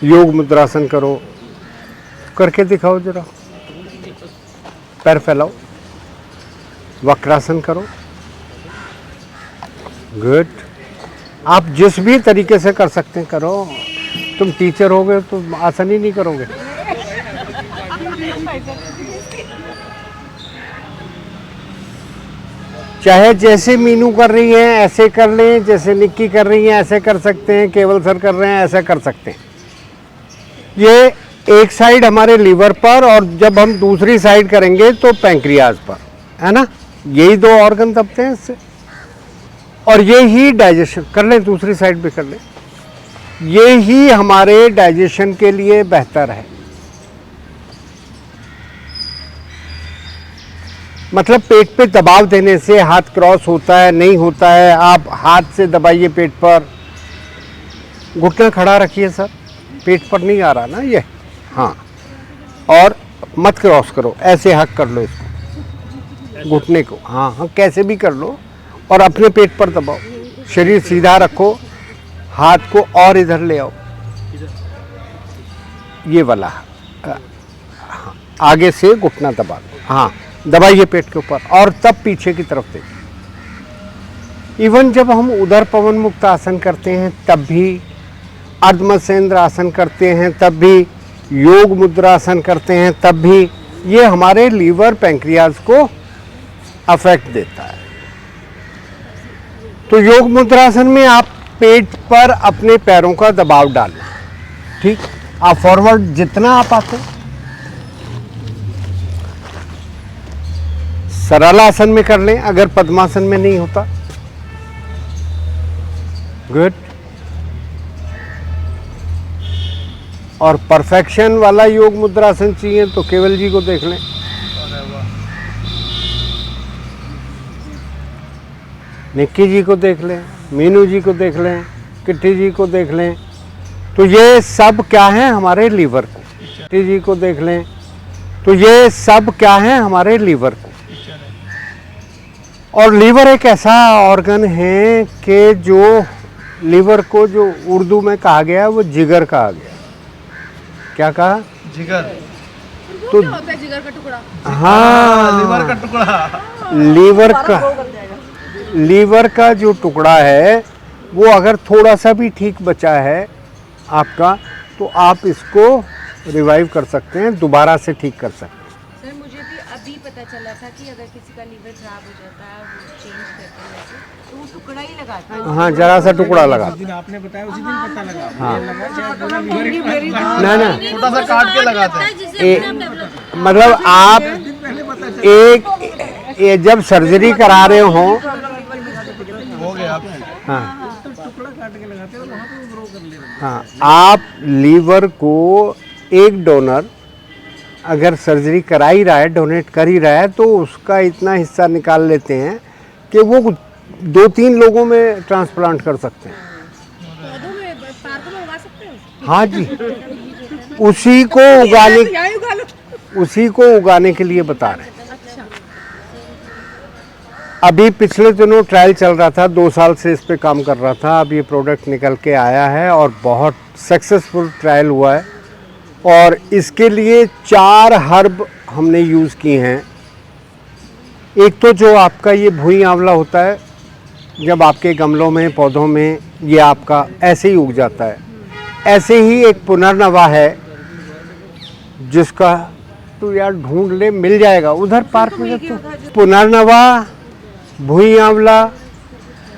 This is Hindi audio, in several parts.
योग मुद्रासन करो, करके दिखाओ जरा। पैर फैलाओ, वक्रासन करो। गुड। आप जिस भी तरीके से कर सकते हैं करो। तुम टीचर होगे तो आसन ही नहीं करोगे। चाहे जैसे मीनू कर रही है ऐसे कर लें, जैसे निक्की कर रही है ऐसे कर सकते हैं, केवल सर कर रहे हैं ऐसे कर सकते हैं। ये एक साइड हमारे लीवर पर, और जब हम दूसरी साइड करेंगे तो पैंक्रियाज पर, है ना। यही दो ऑर्गन दबते हैं इससे, और ये ही डाइजेशन कर लें, दूसरी साइड भी कर लें। ये ही हमारे डाइजेशन के लिए बेहतर है। मतलब पेट पे दबाव देने से हाथ क्रॉस होता है नहीं होता है। आप हाथ से दबाइए पेट पर, घुटना खड़ा रखिए सर, पेट पर नहीं आ रहा ना ये, हाँ। और मत क्रॉस करो, ऐसे हक कर लो इसको, घुटने को, हाँ हाँ कैसे भी कर लो, और अपने पेट पर दबाओ। शरीर सीधा रखो, हाथ को और इधर ले आओ, ये वाला, हाँ, आगे से घुटना दबा दो, हाँ दबाइए पेट के ऊपर, और तब पीछे की तरफ देखिए। इवन जब हम उदर पवन मुक्त आसन करते हैं तब भी, अर्धमत्स्येंद्र आसन करते हैं तब भी, योग मुद्रासन करते हैं तब भी, ये हमारे लीवर पैंक्रियाज को अफेक्ट देता है। तो योग मुद्रासन में आप पेट पर अपने पैरों का दबाव डालना, ठीक। आप फॉरवर्ड जितना आप आते, सरल आसन में कर लें अगर पद्मासन में नहीं होता। गुड। और परफेक्शन वाला योग मुद्रासन चाहिए तो केवल जी को देख लें। निक्की जी को देख लें, मीनू जी को देख लें, किट्टी जी को देख लें। तो ये सब क्या है हमारे लीवर को। किट्टी जी को देख लें, तो ये सब क्या है हमारे लीवर को। और लीवर एक ऐसा ऑर्गन है कि जो लीवर को जो उर्दू में कहा गया वो जिगर कहा गया। क्या कहा? जिगर। तो क्या होता है जिगर का टुकड़ा? हाँ, लीवर का टुकड़ा। लीवर का जो टुकड़ा है वो अगर थोड़ा सा भी ठीक बचा है आपका, तो आप इसको रिवाइव कर सकते हैं, दोबारा से ठीक कर सकते हैं। सर मुझे भी अभी पता चला था कि अगर किसी का लीवर खराब हो जाता है, वो चेंज करते हैं तो वो टुकड़ा ही लगाता है। हाँ, जरा सा टुकड़ा लगा। जिस दिन आपने बताया उसी दिन पता लगा। हाँ। ये लगा शायद पूरा लीवर ही ना ना, छोटा सा काट के लगाते हैं। मतलब आप पहले पता चला। ये जब सर्जरी करा रहे हो, हो गया। हाँ टुकड़ा काट के लगाते हैं और वहाँ पे ग्रो कर ले रहे हैं। हाँ, आप लीवर को एक डोनर अगर सर्जरी करा ही रहा है, डोनेट कर ही रहा है, तो उसका इतना हिस्सा निकाल लेते हैं कि वो 2-3 लोगों में ट्रांसप्लांट कर सकते हैं। पौधों में, पार्कों में उगा सकते हैं। हाँ जी, उसी को उगाने के लिए बता रहे हैं। अभी पिछले दिनों ट्रायल चल रहा था, 2 साल से इस पे काम कर रहा था। अब ये प्रोडक्ट निकल के आया है और बहुत सक्सेसफुल ट्रायल हुआ है। और इसके लिए 4 हर्ब हमने यूज़ किए हैं। एक तो जो आपका ये भुई आंवला होता है, जब आपके गमलों में पौधों में ये आपका ऐसे ही उग जाता है। ऐसे ही एक पुनर्नवा है जिसका तो यार ढूंढ ले, मिल जाएगा उधर पार्क में। तो पुनर्नवा, भुई आंवला,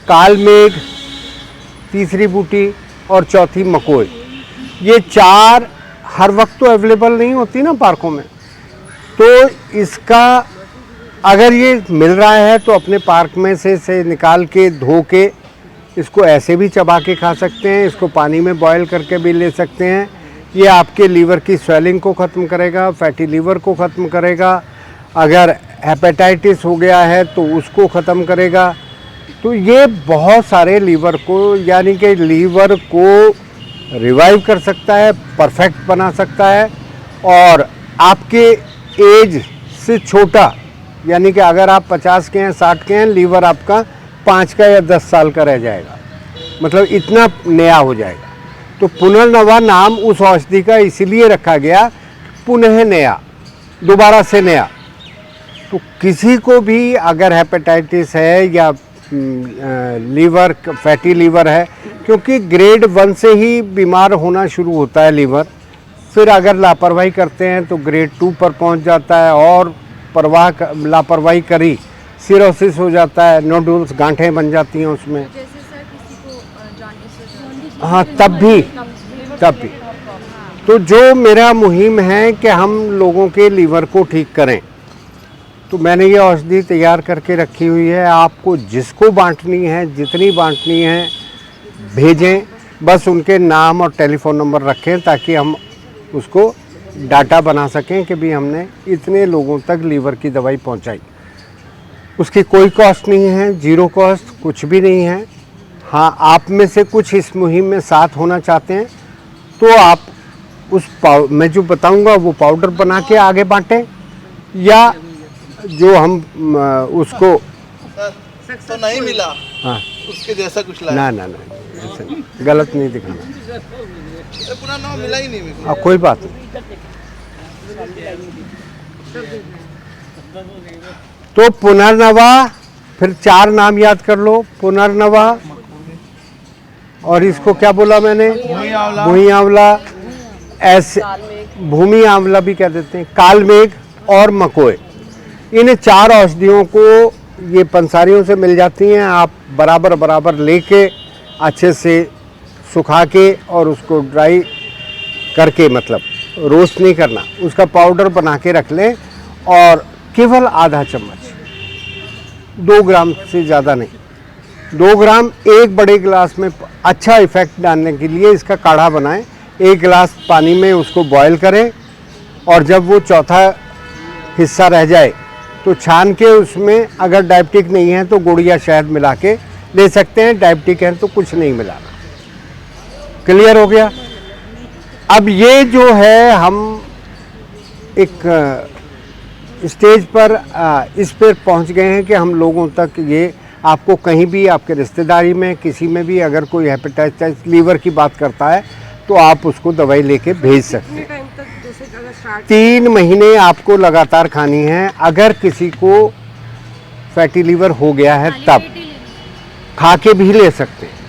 कालमेघ, तीसरी बूटी और चौथी मकोई, ये 4 हर वक्त तो अवेलेबल नहीं होती ना पार्कों में। तो इसका अगर ये मिल रहा है तो अपने पार्क में से निकाल के धो के इसको ऐसे भी चबा के खा सकते हैं, इसको पानी में बॉयल करके भी ले सकते हैं। ये आपके लीवर की स्वेलिंग को ख़त्म करेगा, फैटी लीवर को ख़त्म करेगा। अगर हेपेटाइटिस हो गया है तो उसको ख़त्म करेगा। तो ये बहुत सारे लीवर को, यानी कि लीवर को रिवाइव कर सकता है, परफेक्ट बना सकता है। और आपके एज से छोटा, यानी कि अगर आप 50 के हैं, 60 के हैं, लीवर आपका 5 का या 10 साल का रह जाएगा, मतलब इतना नया हो जाएगा। तो पुनर्नवा नाम उस औषधि का इसलिए रखा गया, पुनः नया, दोबारा से नया। तो किसी को भी अगर हेपेटाइटिस है या लीवर, फैटी लीवर है, क्योंकि ग्रेड 1 से ही बीमार होना शुरू होता है लीवर, फिर अगर लापरवाही करते हैं तो ग्रेड 2 पर पहुंच जाता है, और लापरवाही करी सिरोसिस हो जाता है, नोडुल्स, गांठें बन जाती हैं उसमें। जैसे सर किसी को जॉन्डिस हो जाता है, हाँ, तब भी। तो जो मेरा मुहिम है कि हम लोगों के लीवर को ठीक करें, तो मैंने ये औषधि तैयार करके रखी हुई है। आपको जिसको बांटनी है, जितनी बांटनी है, भेजें, बस उनके नाम और टेलीफोन नंबर रखें ताकि हम उसको डाटा बना सकें कि भी हमने इतने लोगों तक लीवर की दवाई पहुंचाई। उसकी कोई कॉस्ट नहीं है, जीरो कॉस्ट, कुछ भी नहीं है। हाँ, आप में से कुछ इस मुहिम में साथ होना चाहते हैं तो आप उस मैं जो बताऊंगा वो पाउडर बना के आगे बांटें, या जो हम उसको तो नहीं मिला, हाँ, उसके जैसा कुछ लाया। ना ऐसे गलत नहीं दिखाना। ये पूरा नाम मिला ही नहीं मेरे को। कोई बात नहीं। तो पुनर्नवा, फिर 4 नाम याद कर लो, पुनर्नवा, और इसको क्या बोला मैंने, भूई आंवला, ऐसे भूमि आंवला भी कह देते हैं, कालमेघ और मकोए। इन 4 औषधियों को ये पंसारियों से मिल जाती हैं। आप बराबर लेके अच्छे से सुखा के और उसको ड्राई करके, मतलब रोस्ट नहीं करना, उसका पाउडर बना के रख लें, और केवल आधा चम्मच, 2 ग्राम से ज़्यादा नहीं, 2 ग्राम एक बड़े गिलास में अच्छा इफेक्ट डालने के लिए इसका काढ़ा बनाएं। 1 गिलास पानी में उसको बॉयल करें, और जब वो चौथा हिस्सा रह जाए तो छान के उसमें, अगर डायबिटिक नहीं है तो गुड़ या शहद मिला के ले सकते हैं, डायबिटिक है तो कुछ नहीं मिलाना। क्लियर हो गया? अब ये जो है, हम एक स्टेज पर इस पर पहुंच गए हैं कि हम लोगों तक ये, आपको कहीं भी, आपके रिश्तेदारी में किसी में भी अगर कोई हेपेटाइटिस लीवर की बात करता है तो आप उसको दवाई लेके भेज सकते हैं। 3 महीने आपको लगातार खानी है। अगर किसी को फैटी लीवर हो गया है तब खा के भी ले सकते हैं।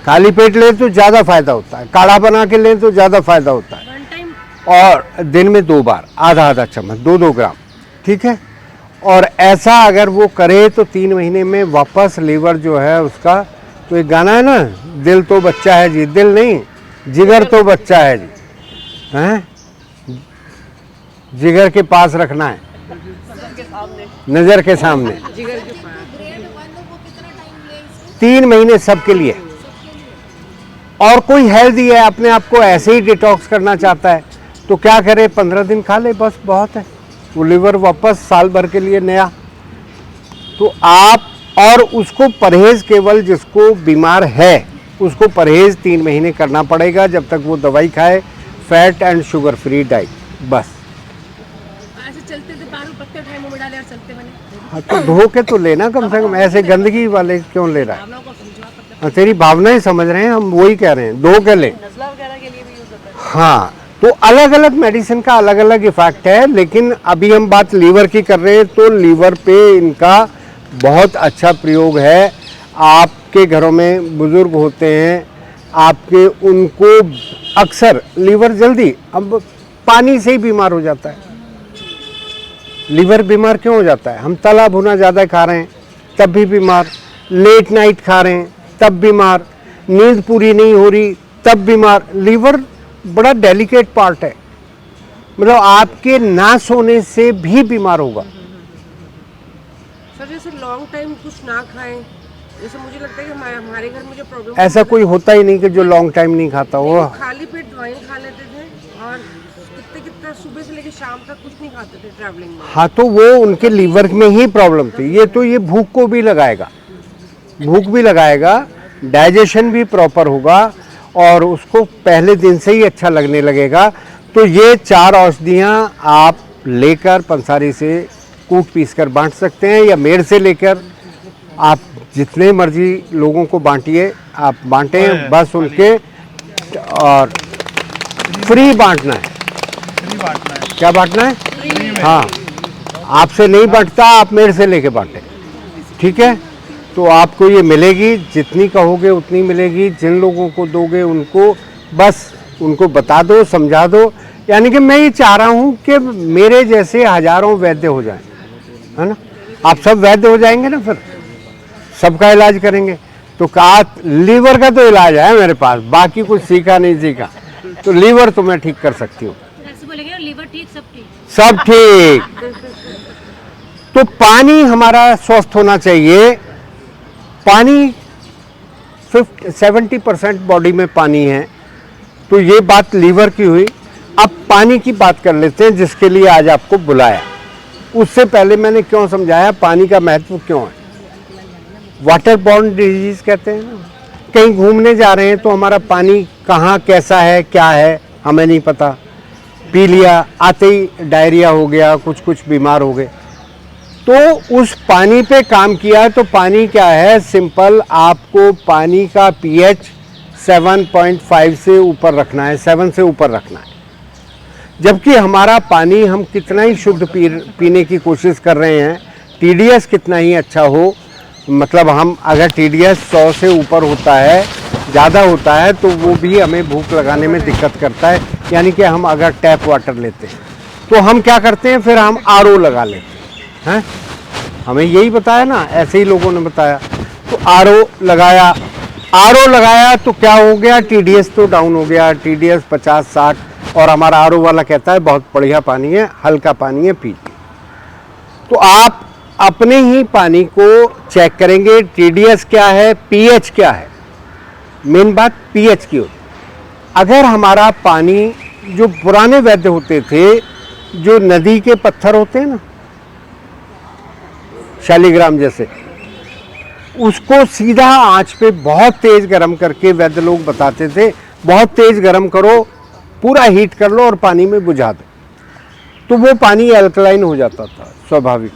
खाली पेट ले तो ज़्यादा फायदा होता है, काढ़ा बना के लें तो ज़्यादा फायदा होता है, और दिन में 2 बार आधा चम्मच, 2 ग्राम, ठीक है। और ऐसा अगर वो करे तो 3 महीने में वापस लीवर जो है उसका, तो एक गाना है ना, दिल तो बच्चा है जी, दिल नहीं, जिगर तो बच्चा है जी, हैं, जिगर के पास रखना है, नज़र के सामने। 3 महीने सबके लिए। और कोई हेल्दी है, अपने आप को ऐसे ही डिटॉक्स करना चाहता है तो क्या करे, 15 दिन खा ले, बस बहुत है, वो लीवर वापस साल भर के लिए नया। तो आप, और उसको परहेज, केवल जिसको बीमार है उसको परहेज 3 महीने करना पड़ेगा जब तक वो दवाई खाए, fat and sugar free diet, बस। ऐसे चलते थे, बाहर पत्ते उठाए मुंह में डाले और चलते बने। हाँ, तो धो के तो लेना कम से कम, ऐसे गंदगी वाले क्यों ले रहा है? हाँ, तेरी भावनाएं समझ रहे हैं, हम वही कह रहे हैं, धो के ले। हाँ, तो अलग अलग मेडिसिन का अलग अलग इफेक्ट है, लेकिन अभी हम बात लीवर की कर रहे हैं, तो लीवर पे इनका बहुत अच्छा प्रयोग है। आपके घरों में बुजुर्ग होते हैं, आपके, उनको अक्सर लीवर जल्दी, अब पानी से ही बीमार हो जाता है। लीवर बीमार क्यों हो जाता है? हम तला भुना ज़्यादा खा रहे हैं तब भी बीमार, लेट नाइट खा रहे हैं तब बीमार, नींद पूरी नहीं हो रही तब बीमार। लीवर बड़ा डेलिकेट पार्ट है, मतलब आपके ना सोने से भी बीमार होगा। सर जैसे लॉन्ग टाइम कुछ ना खाएं, जैसे मुझे लगता है कि हमारे घर में जो प्रॉब्लम, ऐसा कोई होता ही नहीं कि जो लॉन्ग टाइम नहीं खाता वो। खाली पेट दवाइयाँ खा लेते थे और कितना सुबह से लेकर शाम तक कुछ नहीं खाते थे ट्रैवलिंग में। हाँ, तो वो उनके लीवर में ही प्रॉब्लम थी। ये तो ये भूख को भी लगाएगा, भूख भी लगाएगा, डाइजेशन भी प्रॉपर होगा, और उसको पहले दिन से ही अच्छा लगने लगेगा। तो ये 4 औषधियाँ आप लेकर पंसारी से कूट पीस कर बांट सकते हैं, या मेड़ से लेकर आप जितने मर्जी लोगों को बांटिए, आप बांटें, बस उनके और फ्री बांटना है। फ्री बांटना है। क्या बांटना है? हाँ, आपसे नहीं बांटता, आप मेरे से लेके बांटे, ठीक है? तो आपको ये मिलेगी, जितनी कहोगे उतनी मिलेगी। जिन लोगों को दोगे उनको बस उनको बता दो, समझा दो। यानी कि मैं ये चाह रहा हूँ कि मेरे जैसे हजारों वैद्य हो जाएं, है ना? आप सब वैद्य हो जाएंगे ना, फिर सबका इलाज करेंगे। तो कहा लीवर का तो इलाज है मेरे पास, बाकी कुछ सीखा नहीं सीखा, तो लीवर तो मैं ठीक कर सकती हूँ। ऐसे बोलेंगे लीवर ठीक, सब ठीक। सब ठीक। तो पानी हमारा स्वस्थ होना चाहिए। पानी 70% बॉडी में पानी है, तो ये बात लीवर की हुई। अब पानी की बात कर लेते हैं, जिसके लिए आज आपको बुलाया। उससे पहले मैंने क्यों समझाया पानी का महत्व क्यों है। वाटर बॉर्न डिजीज कहते हैं ना, कहीं घूमने जा रहे हैं तो हमारा पानी कहाँ कैसा है क्या है हमें नहीं पता, पी लिया, आते ही डायरिया हो गया, कुछ बीमार हो गए। तो उस पानी पे काम किया। तो पानी क्या है, सिंपल, आपको पानी का पीएच 7.5 से ऊपर रखना है, 7 से ऊपर रखना है। जबकि हमारा पानी हम कितना ही शुद्ध पीने की कोशिश कर रहे हैं, टीडीएस कितना ही अच्छा हो, मतलब हम अगर टीडीएस 100 से ऊपर होता है, ज़्यादा होता है, तो वो भी हमें भूख लगाने में दिक्कत करता है। यानी कि हम अगर टैप वाटर लेते हैं तो हम क्या करते हैं, फिर हम आरओ लगा लेते हैं। हमें यही बताया ना, ऐसे ही लोगों ने बताया। तो आरओ लगाया तो क्या हो गया, टीडीएस तो डाउन हो गया, टीडीएस 50-60। और हमारा आरओ वाला कहता है बहुत बढ़िया पानी है, हल्का पानी है, पीजिए। तो आप अपने ही पानी को चेक करेंगे, टीडीएस क्या है, पीएच क्या है। मेन बात पीएच की होती। अगर हमारा पानी, जो पुराने वैद्य होते थे, जो नदी के पत्थर होते हैं ना, शालिग्राम जैसे, उसको सीधा आंच पे बहुत तेज गरम करके वैद्य लोग बताते थे, बहुत तेज गरम करो, पूरा हीट कर लो और पानी में बुझा दो, तो वो पानी अल्कलाइन हो जाता था स्वाभाविक।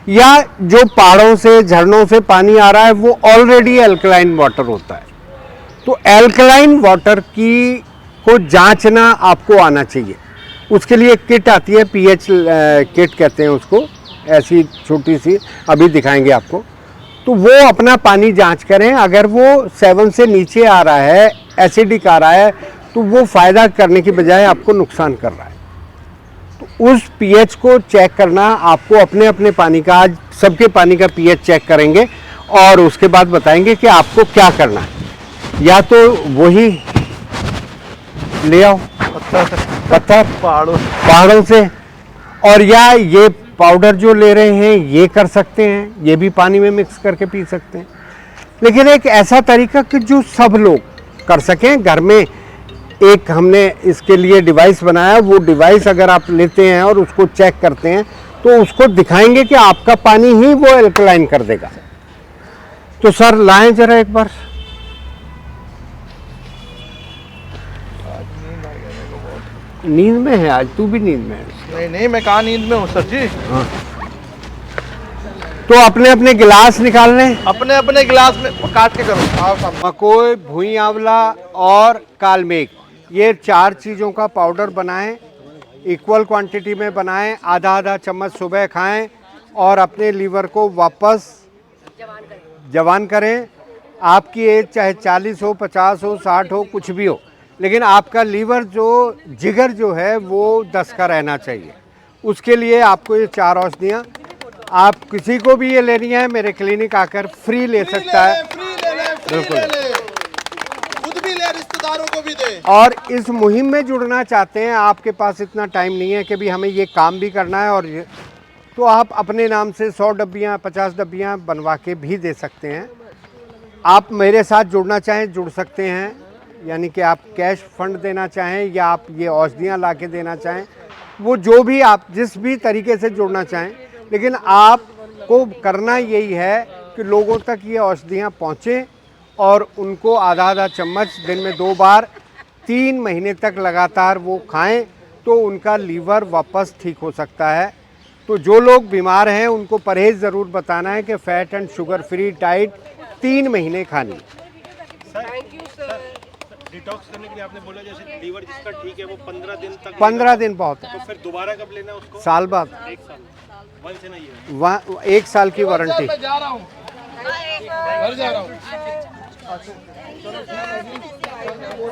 या जो पहाड़ों से, झरनों से पानी आ रहा है, वो ऑलरेडी अल्कलाइन वाटर होता है। तो अल्कलाइन वाटर को जांचना आपको आना चाहिए। उसके लिए एक किट आती है, पीएच किट कहते हैं उसको, ऐसी छोटी सी, अभी दिखाएंगे आपको। तो वो अपना पानी जांच करें, अगर वो 7 से नीचे आ रहा है, एसिडिक आ रहा है, तो वो फ़ायदा करने की बजाय आपको नुकसान कर रहा है। तो उस पीएच को चेक करना आपको अपने अपने पानी का, आज सबके पानी का पीएच चेक करेंगे और उसके बाद बताएंगे कि आपको क्या करना है। या तो वही ले आओ पत्थर पहाड़ों से, और या ये पाउडर जो ले रहे हैं ये कर सकते हैं, ये भी पानी में मिक्स करके पी सकते हैं। लेकिन एक ऐसा तरीका कि जो सब लोग कर सकें, घर में एक हमने इसके लिए डिवाइस बनाया। वो डिवाइस अगर आप लेते हैं और उसको चेक करते हैं तो उसको दिखाएंगे कि आपका पानी ही वो एल्कलाइन कर देगा। तो सर लाएं जरा एक बार। नींद में है आज, तू भी नींद में है? नहीं, मैं कहाँ नींद में हूँ सर जी। हाँ। तो अपने अपने गिलास निकाल लें, अपने अपने गिलास में काट के करो। मकोई, भुई आंवला और कालमेघ, ये 4 चीज़ों का पाउडर बनाएं, इक्वल क्वांटिटी में बनाएं, आधा आधा चम्मच सुबह खाएं और अपने लीवर को वापस जवान करें। आपकी एज चाहे 40 हो, 50 हो, 60 हो, कुछ भी हो, लेकिन आपका लीवर जिगर जो है वो 10 का रहना चाहिए। उसके लिए आपको ये 4 औषधियाँ, आप किसी को भी ये लेनी है, मेरे क्लिनिक आकर फ्री ले सकता है। बिल्कुल, खुद भी ले, रिश्तेदारों को भी दे। और इस मुहिम में जुड़ना चाहते हैं, आपके पास इतना टाइम नहीं है कि भी हमें ये काम भी करना है, और तो आप अपने नाम से 100 डब्बियाँ, 50 डब्बियाँ बनवा के भी दे सकते हैं। आप मेरे साथ जुड़ना चाहें, जुड़ सकते हैं। यानी कि आप कैश फंड देना चाहें या आप ये औषधियाँ ला के देना चाहें, वो जो भी आप जिस भी तरीके से जुड़ना चाहें, लेकिन आपको करना यही है कि लोगों तक ये औषधियाँ पहुँचें और उनको आधा आधा चम्मच दिन में 2 बार 3 महीने तक लगातार वो खाएं, तो उनका लीवर वापस ठीक हो सकता है। तो जो लोग बीमार हैं उनको परहेज़ ज़रूर बताना है कि fat and sugar free diet 3 महीने खानी। Thank you sir. डिटॉक्स करने के लिए आपने बोला जैसे लीवर जिसका ठीक है वो 15 दिन तक 15 दिन बहुत है, तो फिर दोबारा कब लेना है उसको? साल बाद। 1 साल वन से नहीं है। 1 साल की वारंटी। मैं जा रहा हूँ, घर जा रहा हूँ।